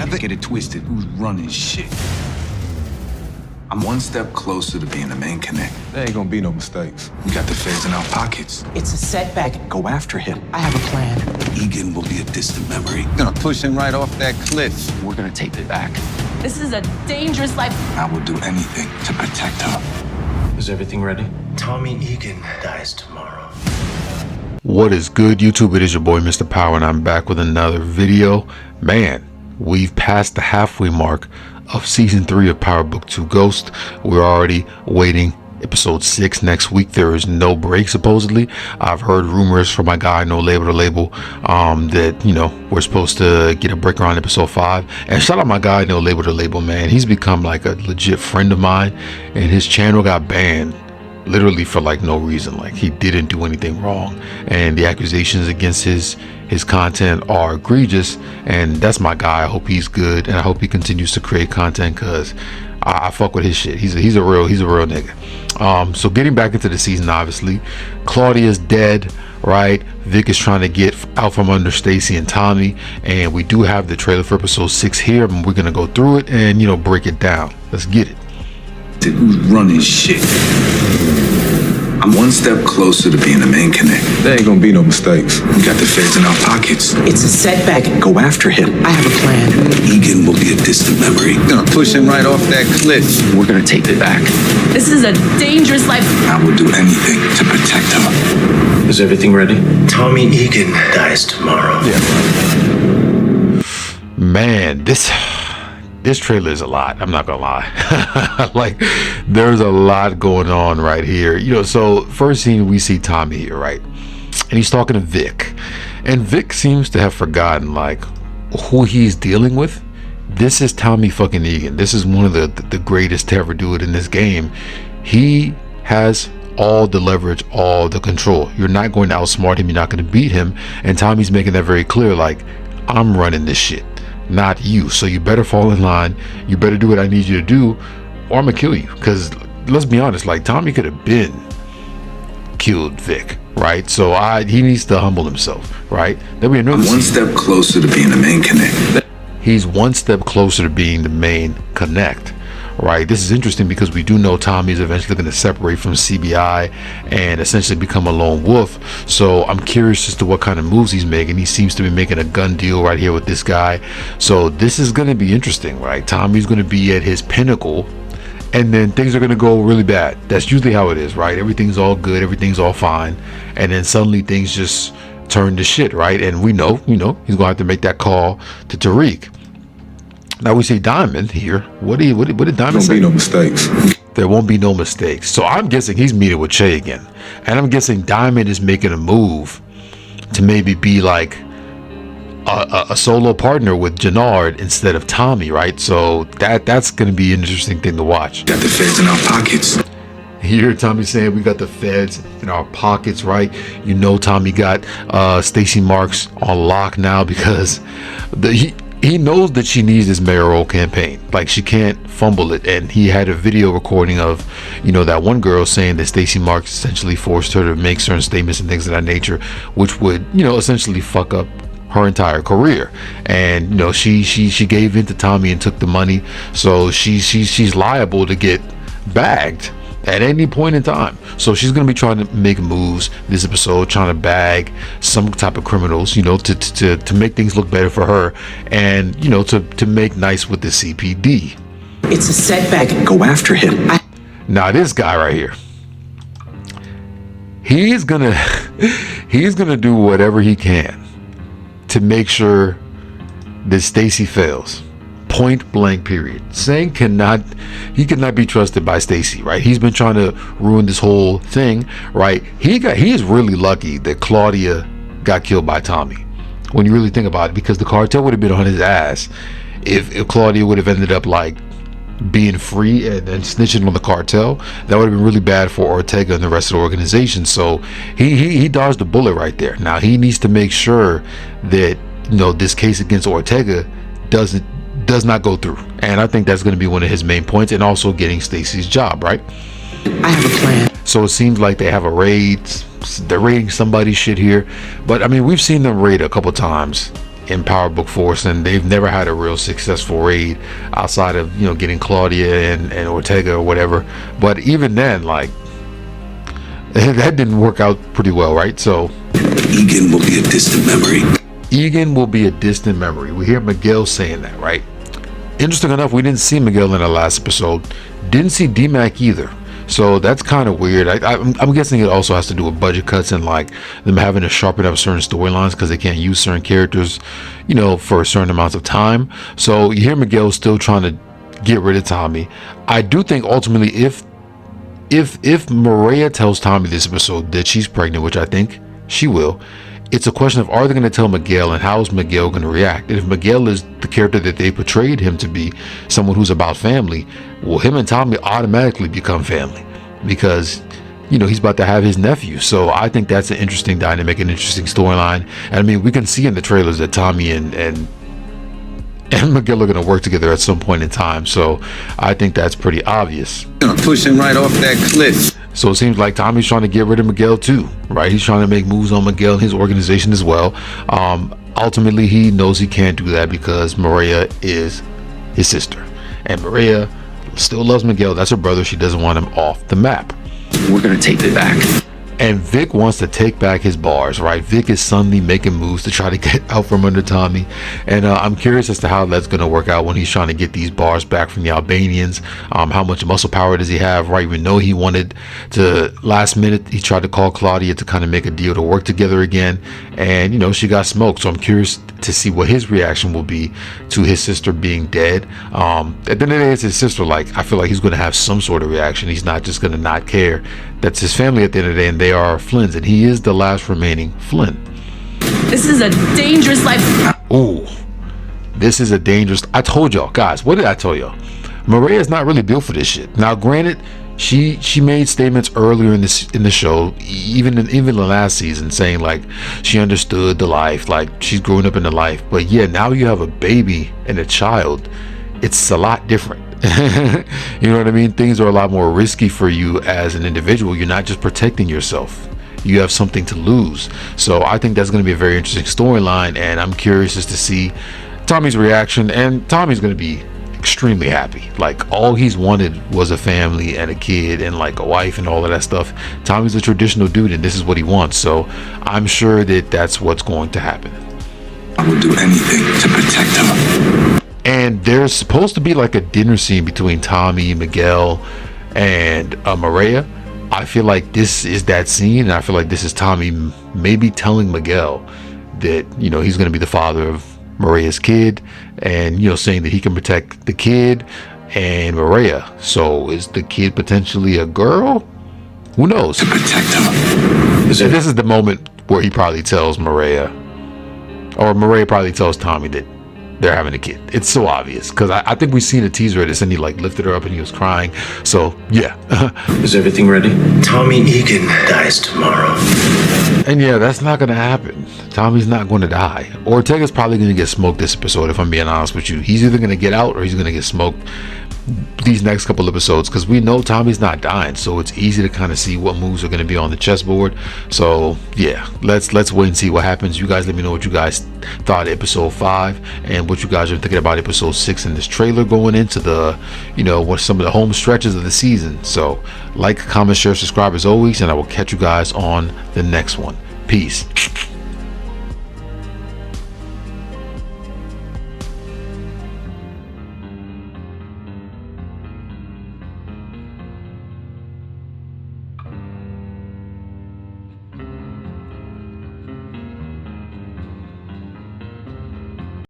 never get it twisted who's running shit. I'm one step closer to being the main connect. There ain't gonna be no mistakes. We got the feds in our pockets. It's a setback. Go after him. I have a plan. Egan will be a distant memory. We're gonna push him right off that cliff. We're gonna take it back. This is a dangerous life. I will do anything to protect her. Is everything ready? Tommy Egan dies tomorrow. What is good, YouTube? It is your boy Mr. Power, and I'm back with another video. Man, we've passed the halfway mark of season 3 of Power Book 2 Ghost. We're already waiting episode 6 next week. There is no break, supposedly. I've heard rumors from my guy No Label to Label that, you know, we're supposed to get a break around episode 5. And shout out my guy No Label to Label, man. He's become like a legit friend of mine, and his channel got banned literally for like no reason. Like, he didn't do anything wrong, and the accusations against his content are egregious. And that's my guy. I hope he's good, and I hope he continues to create content, because I fuck with his shit. He's a real nigga. So getting back into the season, obviously Claudia's dead, right? Vic is trying to get out from under Stacy and Tommy, and we do have the trailer for episode 6 here, and we're gonna go through it and, you know, break it down. Let's get it. Who's running shit? I'm one step closer to being the main connect. There ain't gonna be no mistakes. We got the feds in our pockets. It's a setback. Go after him. I have a plan. Egan will be a distant memory. We're gonna push him right off that cliff. We're gonna take it back. This is a dangerous life. I will do anything to protect her. Is everything ready? Tommy Egan dies tomorrow. Man, this trailer is a lot. I'm not gonna lie. Like, there's a lot going on right here. You know, so first scene we see Tommy here, right? And he's talking to Vic. And Vic seems to have forgotten like who he's dealing with. This is Tommy fucking Egan. This is one of the greatest to ever do it in this game. He has all the leverage, all the control. You're not going to outsmart him, you're not going to beat him. And Tommy's making that very clear, like, I'm running this shit, not you. So you better fall in line, you better do what I need you to do, or I'm gonna kill you. Because let's be honest, like, Tommy could have been killed Vic, right? So he needs to humble himself, right? Then we know I'm one step closer to being the main connect. He's one step closer to being the main connect, right? This is interesting because we do know Tommy is eventually going to separate from CBI and essentially become a lone wolf. So I'm curious as to what kind of moves he's making. He seems to be making a gun deal right here with this guy. So this is going to be interesting, right? Tommy's going to be at his pinnacle, and then things are going to go really bad. That's usually how it is, right? Everything's all good, everything's all fine, and then suddenly things just turn to shit, right? And we know, he's going to have to make that call to Tariq. Now we see Diamond here. What did Diamond say? There won't be no mistakes. There won't be no mistakes. So I'm guessing he's meeting with Che again, and I'm guessing Diamond is making a move to maybe be like a solo partner with Jannard instead of Tommy, right? So that's going to be an interesting thing to watch. Got the feds in our pockets. Here Tommy saying we got the feds in our pockets, right? You know, Tommy got Stacy Marks on lock now, because he knows that she needs this mayoral campaign. Like, she can't fumble it. And he had a video recording of, you know, that one girl saying that Stacy Marks essentially forced her to make certain statements and things of that nature, which would, you know, essentially fuck up her entire career. And, you know, she gave in to Tommy and took the money. So she's liable to get bagged at any point in time. So she's going to be trying to make moves this episode, trying to bag some type of criminals, you know, to make things look better for her, and, you know, to make nice with the CPD. It's a setback. Go after him. Now this guy right here, he's gonna do whatever he can to make sure that Stacy fails. Point blank, period. He cannot be trusted by Stacy, right? He's been trying to ruin this whole thing, right? He is really lucky that Claudia got killed by Tommy, when you really think about it, because the cartel would have been on his ass if Claudia would have ended up like being free and snitching on the cartel. That would have been really bad for Ortega and the rest of the organization. So he dodged a bullet right there. Now he needs to make sure that, you know, this case against Ortega does not go through, and I think that's going to be one of his main points, and also getting Stacy's job, right? I have a plan. So it seems like they have a raid. They're raiding somebody's shit here, but I mean, we've seen them raid a couple times in Power Book Force, and they've never had a real successful raid outside of, you know, getting Claudia and Ortega or whatever. But even then, like, that didn't work out pretty well, right? So Egan will be a distant memory. Egan will be a distant memory. We hear Miguel saying that, right? Interesting enough, we didn't see Miguel in the last episode. Didn't see D-Mac either. So that's kind of weird. I'm guessing it also has to do with budget cuts and like them having to sharpen up certain storylines because they can't use certain characters, you know, for certain amounts of time. So you hear Miguel still trying to get rid of Tommy. I do think ultimately if Mireya tells Tommy this episode that she's pregnant, which I think she will, it's a question of, are they going to tell Miguel, and how is Miguel going to react? And if Miguel is the character that they portrayed him to be, someone who's about family, well, him and Tommy automatically become family because, you know, he's about to have his nephew. So I think that's an interesting dynamic, an interesting storyline. And I mean, we can see in the trailers that Tommy and Miguel are going to work together at some point in time. So I think that's pretty obvious. Gonna push him right off that cliff. So it seems like Tommy's trying to get rid of Miguel too, right? He's trying to make moves on Miguel and his organization as well. Ultimately, he knows he can't do that because Mireya is his sister. And Mireya still loves Miguel. That's her brother. She doesn't want him off the map. We're gonna take it back. And Vic wants to take back his bars, right? Vic is suddenly making moves to try to get out from under Tommy. And I'm curious as to how that's going to work out when he's trying to get these bars back from the Albanians. How much muscle power does he have, right? We know he wanted to, last minute, he tried to call Claudia to kind of make a deal to work together again. And, you know, she got smoked. So I'm curious to see what his reaction will be to his sister being dead. At the end of the day, it's his sister. Like, I feel like he's going to have some sort of reaction. He's not just going to not care. That's his family at the end of the day, and they are Flynn's, and he is the last remaining Flynn. This is a dangerous life. Ooh, this is a dangerous. I told y'all, guys. What did I tell y'all? Mireya is not really built for this shit. Now, granted, she made statements earlier in the show, even the last season, saying like she understood the life, like she's growing up in the life. But yeah, now you have a baby and a child. It's a lot different. You know what I mean? Things are a lot more risky for you as an individual. You're not just protecting yourself. You have something to lose. So I think that's going to be a very interesting storyline, and I'm curious as to see Tommy's reaction. And Tommy's going to be extremely happy. Like, all he's wanted was a family and a kid and like a wife and all of that stuff. Tommy's a traditional dude, and this is what he wants. So I'm sure that that's what's going to happen. I will do anything to protect him. And there's supposed to be like a dinner scene between Tommy, Miguel, and Mireya. I feel like this is that scene, and I feel like this is Tommy maybe telling Miguel that, you know, he's going to be the father of Mireya's kid, and, you know, saying that he can protect the kid and Mireya. So is the kid potentially a girl? Who knows? To protect him. This is the moment where he probably tells Mireya, or Mireya probably tells Tommy that they're having a kid. It's so obvious because I think we've seen a teaser of this, and he like lifted her up and he was crying. So yeah. Is everything ready? Tommy Egan dies tomorrow. And yeah, that's not gonna happen. Tommy's not going to die. Ortega's probably gonna get smoked this episode, if I'm being honest with you. He's either gonna get out or he's gonna get smoked these next couple episodes, because we know Tommy's not dying, so it's easy to kind of see what moves are going to be on the chessboard. So yeah, let's wait and see what happens. You guys let me know what you guys thought of episode 5 and what you guys are thinking about episode 6 in this trailer going into the, you know, what some of the home stretches of the season. So like, comment, share, subscribe as always, and I will catch you guys on the next one. Peace.